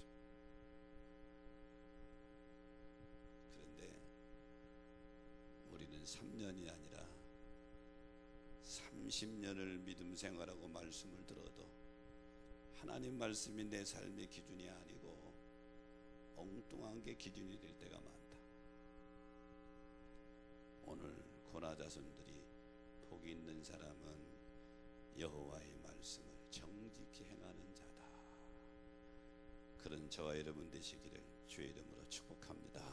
그런데 우리는 3년이 아니라 30년을 믿음 생활하고 말씀을 들어도 하나님 말씀이 내 삶의 기준이 아니고 엉뚱한 게 기준이 될 때가 많다. 오늘 고나자손들이 복이 있는 사람은 여호와의 말씀을 정직히 행하는 자다. 그런 저와 여러분 되시기를 주의 이름으로 축복합니다.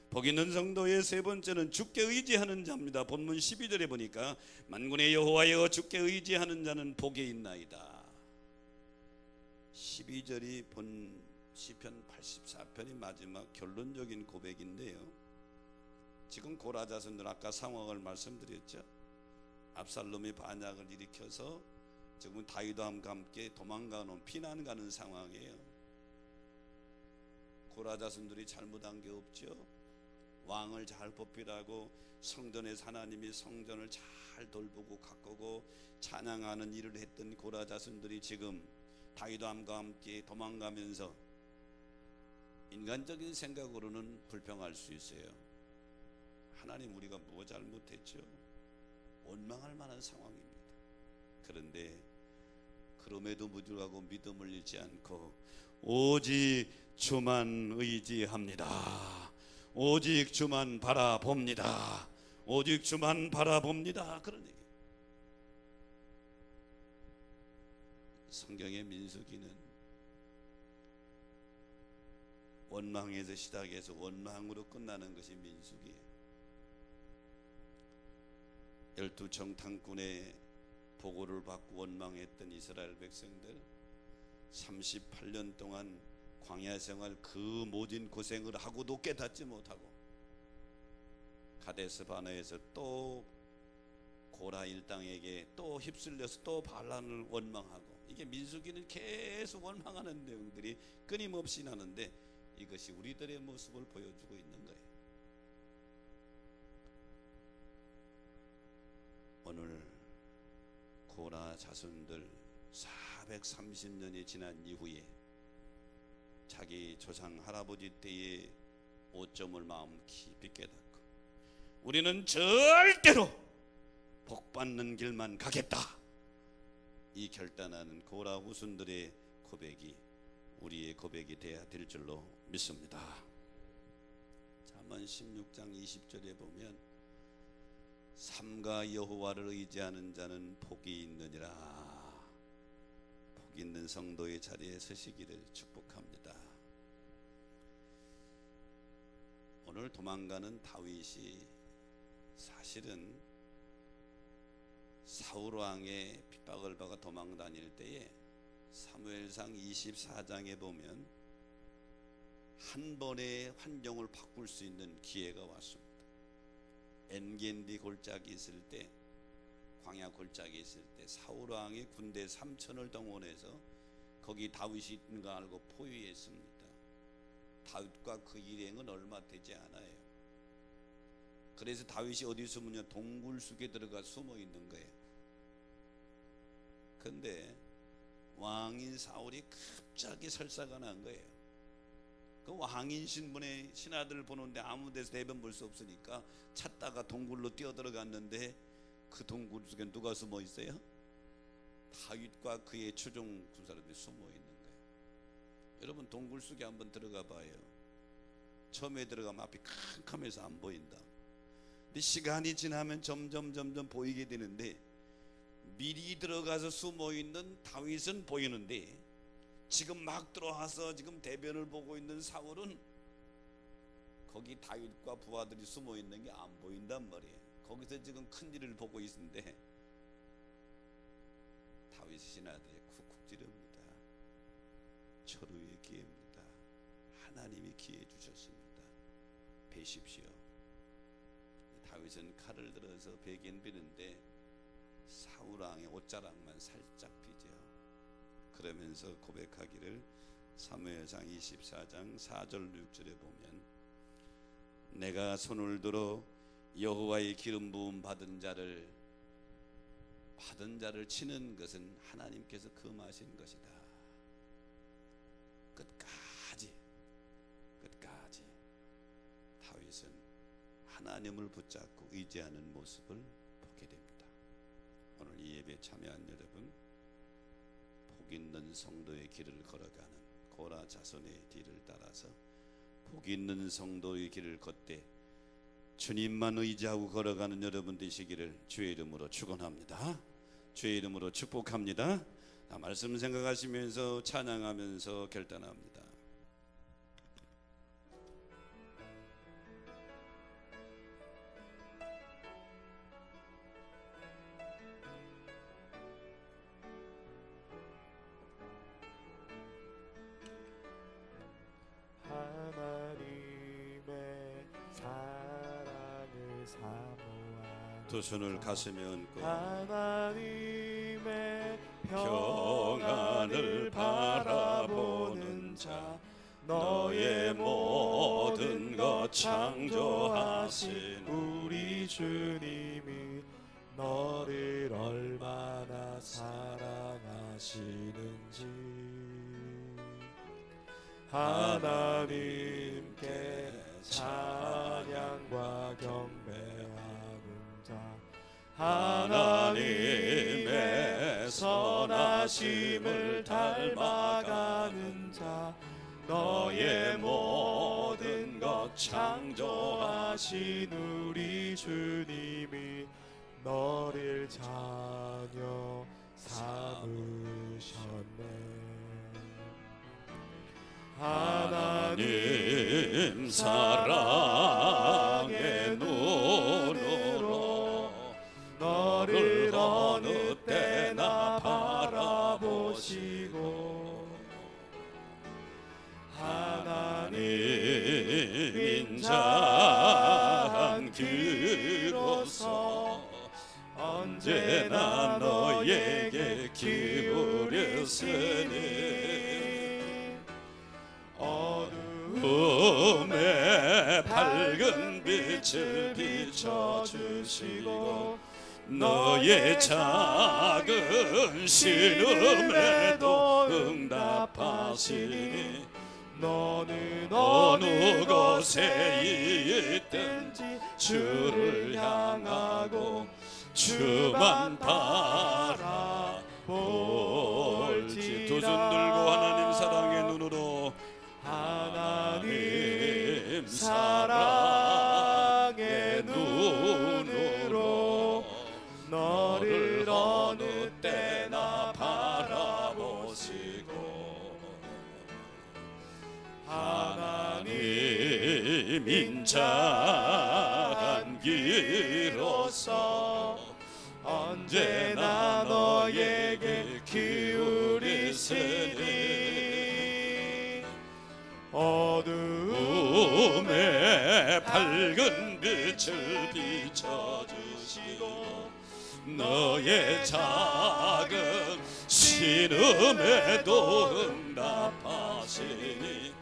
복 있는 성도의 세 번째는 주께 의지하는 자입니다. 본문 12절에 보니까 만군의 여호와여 주께 의지하는 자는 복이 있나이다. 12절이 본 시편 84편의 마지막 결론적인 고백인데요, 지금 고라 자손들 아까 상황을 말씀드렸죠. 압살롬이 반역을 일으켜서 지금 다윗과 함께 도망가는 피난 가는 상황이에요. 고라 자손들이 잘못한 게 없죠. 왕을 잘 뽑히라고 성전에서 하나님이 성전을 잘 돌보고 가꾸고 찬양하는 일을 했던 고라 자손들이 지금 다윗과 함께 도망가면서 인간적인 생각으로는 불평할 수 있어요. 하나님 우리가 뭐 잘못했죠? 원망할 만한 상황입니다. 그런데 그럼에도 불구하고 믿음을 잃지 않고 오직 주만 의지합니다. 오직 주만 바라봅니다. 오직 주만 바라봅니다. 그런 얘기. 성경의 민수기는 원망에서 시작해서 원망으로 끝나는 것이 민수기예요. 12정탐꾼의 보고를 받고 원망했던 이스라엘 백성들 38년 동안 광야 생활 그 모진 고생을 하고도 깨닫지 못하고 가데스 바네에서 또 고라 일당에게 또 휩쓸려서 또 반란을 원망하고, 이게 민수기는 계속 원망하는 내용들이 끊임없이 나는데 이것이 우리들의 모습을 보여주고 있는 거예요. 오늘 고라 자손들 430년이 지난 이후에 자기 조상 할아버지 때의 오점을 마음 깊이 깨닫고 우리는 절대로 복받는 길만 가겠다, 이 결단하는 고라 후손들의 고백이 우리의 고백이 되어야 될 줄로 믿습니다. 잠언 16장 20절에 보면 삼가 여호와를 의지하는 자는 복이 있느니라. 복 있는 성도의 자리에 서시기를 축복합니다. 오늘 도망가는 다윗이 사실은 사울 왕의 핍박을 받아 도망 다닐 때에 사무엘상 24장에 보면 한 번의 환경을 바꿀 수 있는 기회가 왔습니다. 엔겐디 골짜기 있을 때, 광야 골짜기 있을 때 사울 왕의 군대 3,000을 동원해서 거기 다윗이 있는 거 알고 포위했습니다. 다윗과 그 일행은 얼마 되지 않아요. 그래서 다윗이 어디 숨으냐, 동굴 속에 들어가 숨어 있는 거예요. 근데 왕인 사울이 갑자기 설사가 난 거예요. 그 왕인 신분의 신하들을 보는데 아무 데서 대변 볼 수 없으니까 찾다가 동굴로 뛰어들어갔는데 그 동굴 속에 누가 숨어 있어요? 다윗과 그의 추종 군사들이 숨어 있는 거예요. 여러분, 동굴 속에 한번 들어가 봐요. 처음에 들어가면 앞이 캄캄해서 안 보인다. 근데 시간이 지나면 점점 보이게 되는데, 미리 들어가서 숨어 있는 다윗은 보이는데 지금 막 들어와서 지금 대변을 보고 있는 사울은 거기 다윗과 부하들이 숨어 있는 게 안 보인단 말이에요. 거기서 지금 큰 일을 보고 있는데 다윗 신하들이 쿡쿡 찌릅니다. 철우의 기회입니다. 하나님이 기회 주셨습니다. 베십시오. 다윗은 칼을 들어서 베긴 비는데 사울왕의 옷자락만 살짝 비죠. 그러면서 고백하기를 사무엘상 24장 4절 6절에 보면 내가 손을 들어 여호와의 기름 부음 받은 자를 치는 것은 하나님께서 금하신 것이다. 끝까지 다윗은 하나님을 붙잡고 의지하는 모습을 보게 됩니다. 오늘 이 예배에 참여한 여러분, 복 있는 성도의 길을 걸어가는 고라 자손의 뒤를 따라서 복 있는 성도의 길을 걷되 주님만 의지하고 걸어가는 여러분 되시기를 주의 이름으로 축원합니다. 주의 이름으로 축복합니다. 말씀 생각하시면서 찬양하면서 결단합니다. 두 손을 가슴에 얹고 하나님의 평안을 바라보는 자, 너의 모든 것 창조하신 우리 주님이 너를 얼마나 사랑하시는지 하나님께 찬양과 경배하는 자, 하나님의 선하심을 닮아가는 자, 너의 모든 것 창조하신 우리 주님이 너를 자녀 삼으셨네. 하나님 사랑의 눈으로 너를 어느 때나 바라보시고 하나님 인자한 귀로서 언제나 너에게 기울였으니 어둠에 밝은 빛을 비춰주시고 너의 작은 신음에도 응답하시니 너는 어느 곳에 있든지 주를 향하고 주만 바라볼지. 두 손 들고 하나님 사랑의 눈으로 하나님 사랑의 눈으로 너를 어느 때나 바라보시고 하나님 인자한 길로서 언제나 너에게 기울이시니 어둠에 밝은 빛을 비춰주시고 너의 작은 신음에도 응답하시니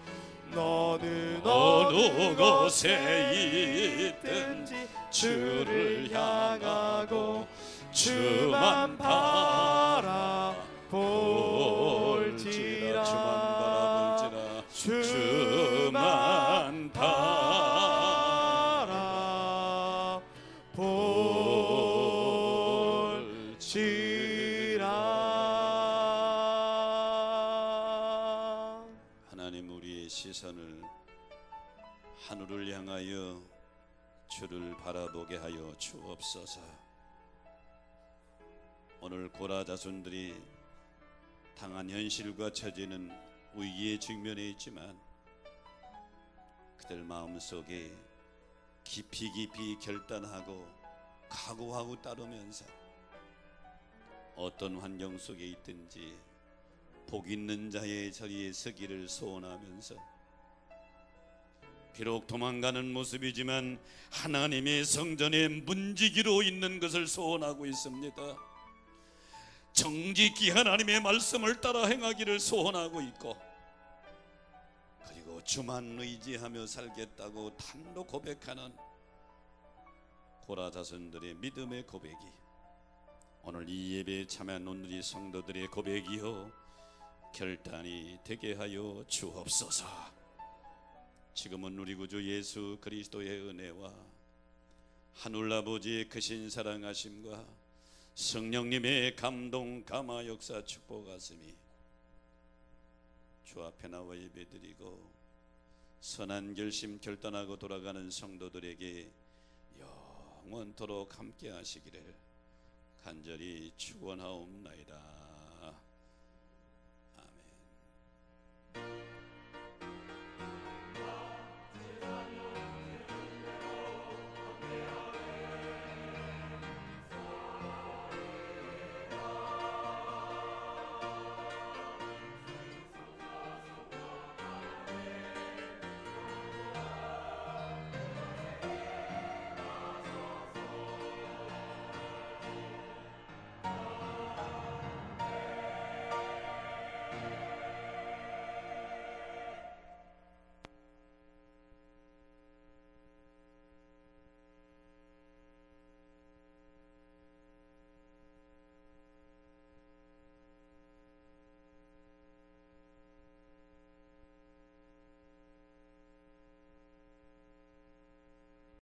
너는 어느 곳에 있든지 주를 향하고 주만 바라볼지라. 주만 바라볼지라. 하나님, 우리의 시선을 하늘을 향하여 주를 바라보게 하여 주옵소서. 오늘 고라 자손들이 당한 현실과 처지는 위기에 직면해 있지만 그들 마음속에 깊이 결단하고 각오하고 따르면서 어떤 환경 속에 있든지 복 있는 자의 자리에 서기를 소원하면서 비록 도망가는 모습이지만 하나님의 성전에 문지기로 있는 것을 소원하고 있습니다. 정직히 하나님의 말씀을 따라 행하기를 소원하고 있고, 그리고 주만 의지하며 살겠다고 단독 고백하는 고라 자손들의 믿음의 고백이 오늘 이 예배에 참여한 오늘의 성도들의 고백이요 결단이 되게 하여 주옵소서. 지금은 우리 구주 예수 그리스도의 은혜와 하늘 아버지의 크신 사랑하심과 성령님의 감동 감화 역사 축복하심이 주 앞에 나와 예배드리고 선한 결심 결단하고 돌아가는 성도들에게 영원토록 함께 하시기를 간절히 축원하옵나이다.